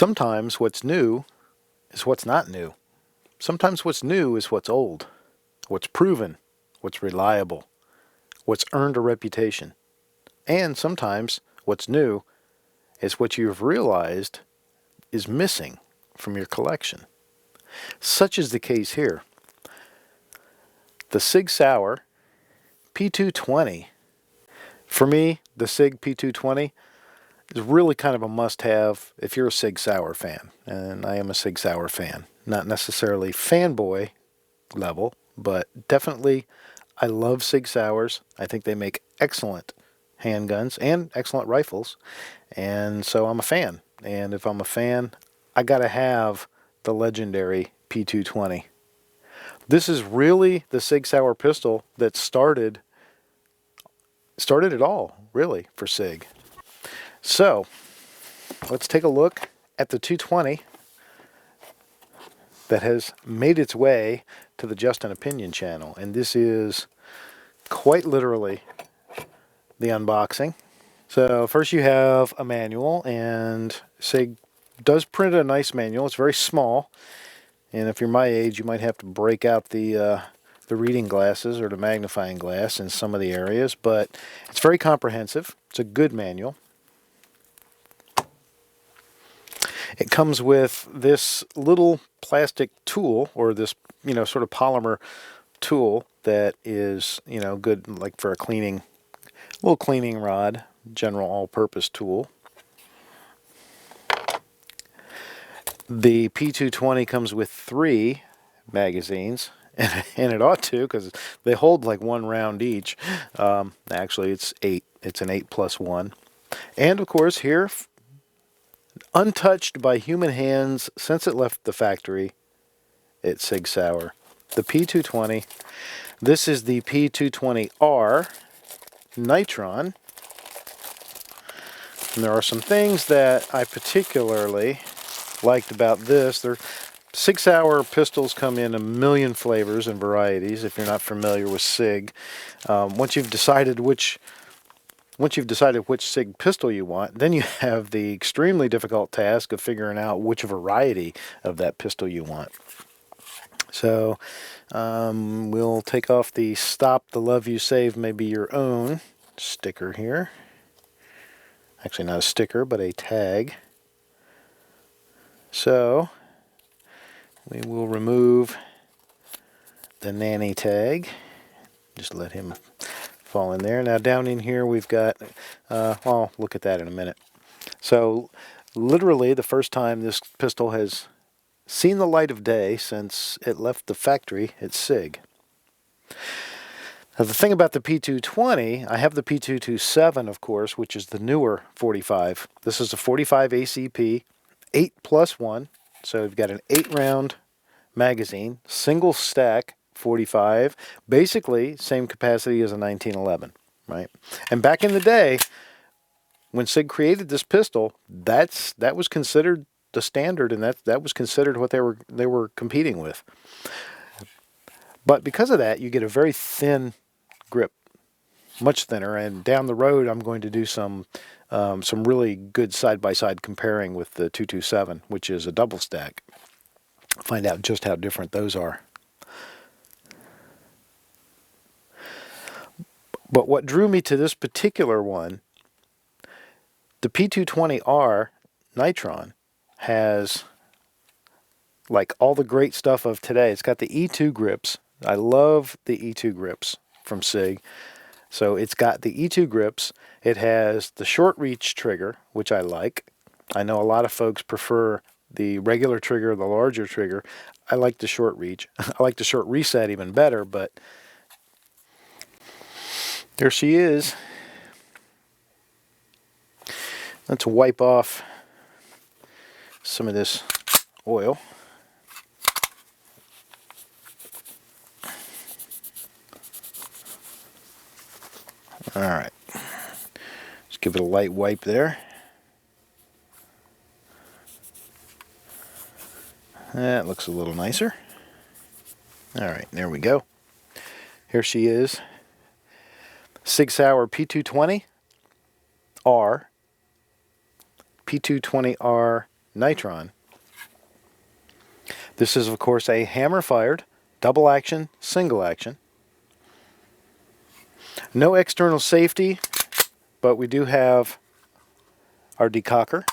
Sometimes what's new is what's not new. Sometimes what's new is what's old, what's proven, what's reliable, what's earned a reputation. And sometimes what's new is what you've realized is missing from your collection. Such is the case here. The SIG Sauer P220. For me, the SIG P220 is really kind of a must-have if you're a SIG Sauer fan. And I am a SIG Sauer fan. Not necessarily fanboy level, but definitely I love SIG Sauers. I think they make excellent handguns and excellent rifles. And so I'm a fan. And if I'm a fan, I gotta have the legendary P220. This is really the SIG Sauer pistol that started it all, really, for SIG. So, let's take a look at the 220 that has made its way to the Just an Opinion channel. And this is quite literally the unboxing. So first you have a manual, and SIG does print a nice manual. It's very small, and if you're my age, you might have to break out the reading glasses or the magnifying glass in some of the areas, but it's very comprehensive. It's a good manual. It comes with this little plastic tool, or this, sort of polymer tool that is, good like for a little cleaning rod, general all-purpose tool. The P220 comes with 3 magazines, and it ought to, because they hold like 1 round each. Actually, it's 8. It's an 8+1. And of course, here, untouched by human hands since it left the factory, it's SIG Sauer. The P220. This is the P220R Nitron. And there are some things that I particularly liked about this. SIG Sauer pistols come in a million flavors and varieties. If you're not familiar with SIG, once you've decided which SIG pistol you want, then you have the extremely difficult task of figuring out which variety of that pistol you want. So we'll take off the "Stop the Love You Save May Be Your Own" sticker here. Actually, not a sticker, but a tag. So we will remove the nanny tag. Just let him fall in there. Now down in here we've got, I'll look at that in a minute. So literally the first time this pistol has seen the light of day since it left the factory at SIG. Now the thing about the P220, I have the P227, of course, which is the newer 45. This is a 45 ACP, 8+1. So we've got an 8-round magazine, single stack 45, basically same capacity as a 1911, right? And back in the day, when SIG created this pistol, that was considered the standard, and that was considered what they were competing with. But because of that, you get a very thin grip, much thinner. And down the road, I'm going to do some really good side-by-side comparing with the 227, which is a double stack. Find out just how different those are. But what drew me to this particular one, the P220R Nitron has like all the great stuff of today. It's got the E2 grips. I love the E2 grips from SIG. So it's got the E2 grips. It has the short reach trigger, which I like. I know a lot of folks prefer the regular trigger, the larger trigger. I like the short reach. I like the short reset even better, but there she is. Let's wipe off some of this oil. All right. Just give it a light wipe there. That looks a little nicer. All right, there we go. Here she is. SIG Sauer P220R, P220R nitron. This is, of course, a hammer-fired, double action, single action. No external safety, but we do have our decocker.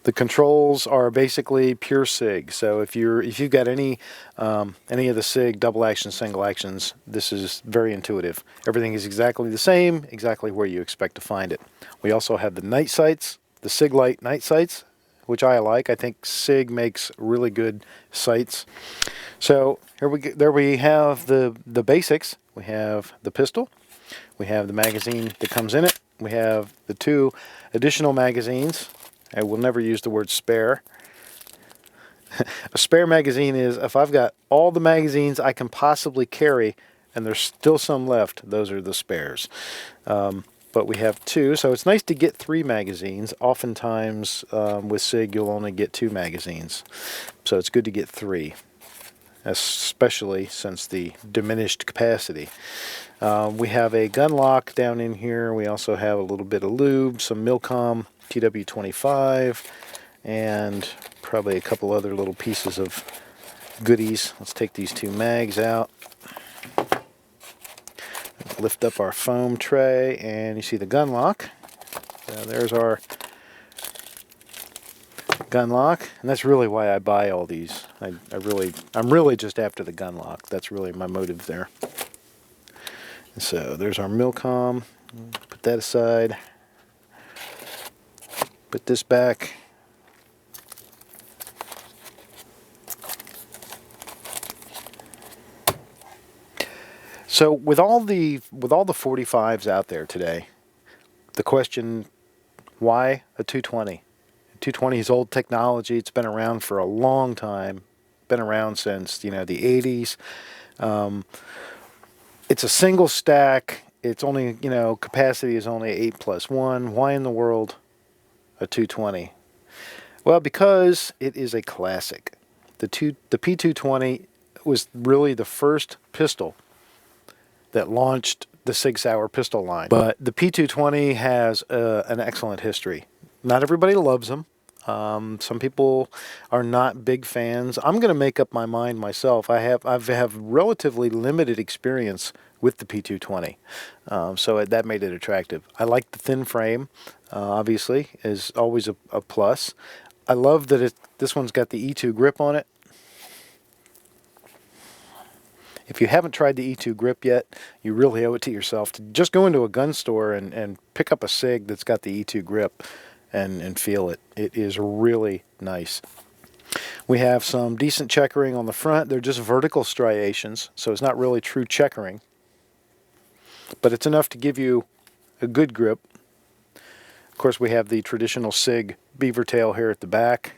The controls are basically pure SIG. So if you've got any of the SIG double action, single actions, this is very intuitive. Everything is exactly the same, exactly where you expect to find it. We also have the night sights, the SIG Light night sights, which I like. I think SIG makes really good sights. So there we have the basics. We have the pistol. We have the magazine that comes in it. We have the 2 additional magazines. I will never use the word spare. A spare magazine is if I've got all the magazines I can possibly carry and there's still some left, those are the spares. But we have 2, so it's nice to get 3 magazines. Oftentimes with SIG you'll only get 2 magazines. So it's good to get 3, especially since the diminished capacity. We have a gun lock down in here. We also have a little bit of lube, some Milcom TW25, and probably a couple other little pieces of goodies. Let's take these 2 mags out. Lift up our foam tray, and you see the gun lock. There's our gun lock, and that's really why I buy all these. I'm really just after the gun lock. That's really my motive there. So there's our Milcom. Put that aside. Put this back. So with all the 45s out there today, the question, why a 220? 220 is old technology. It's been around for a long time. Been around since the 80s. It's a single stack. It's only capacity is only 8+1. Why in the world a 220? Well, because it is a classic. The P220 was really the first pistol that launched the SIG Sauer pistol line. But the P220 has an excellent history. Not everybody loves them. Some people are not big fans. I'm going to make up my mind myself. I have relatively limited experience with the P220, so that made it attractive. I like the thin frame. Obviously, is always a plus. I love that this one's got the E2 grip on it. If you haven't tried the E2 grip yet, you really owe it to yourself to just go into a gun store and pick up a SIG that's got the E2 grip and feel it. It is really nice. We have some decent checkering on the front. They're just vertical striations, so it's not really true checkering. But it's enough to give you a good grip. Of course, we have the traditional SIG beaver tail here at the back.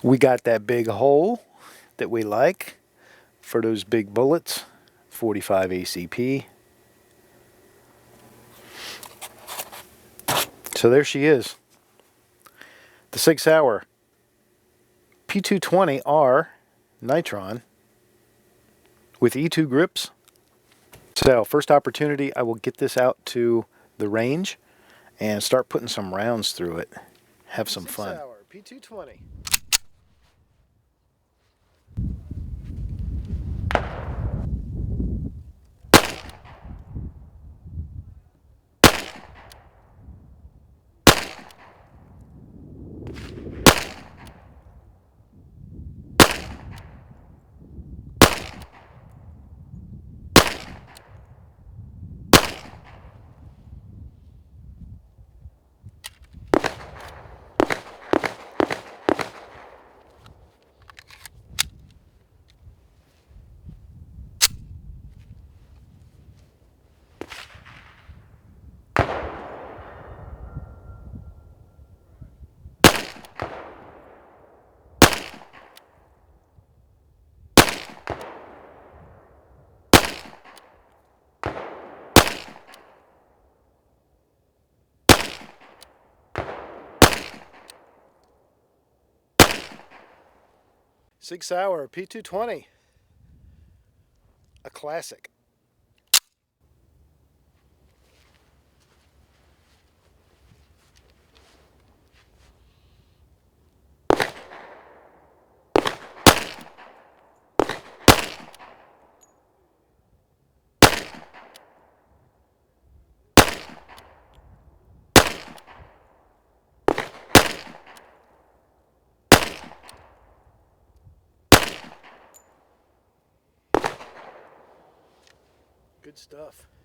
We got that big hole that we like for those big bullets, 45 ACP. So there she is. The SIG Sauer P220R Nitron with E2 grips. So first opportunity, I will get this out to the range and start putting some rounds through it. Have some fun. SIG Sauer P220. SIG Sauer P220, a classic. Good stuff.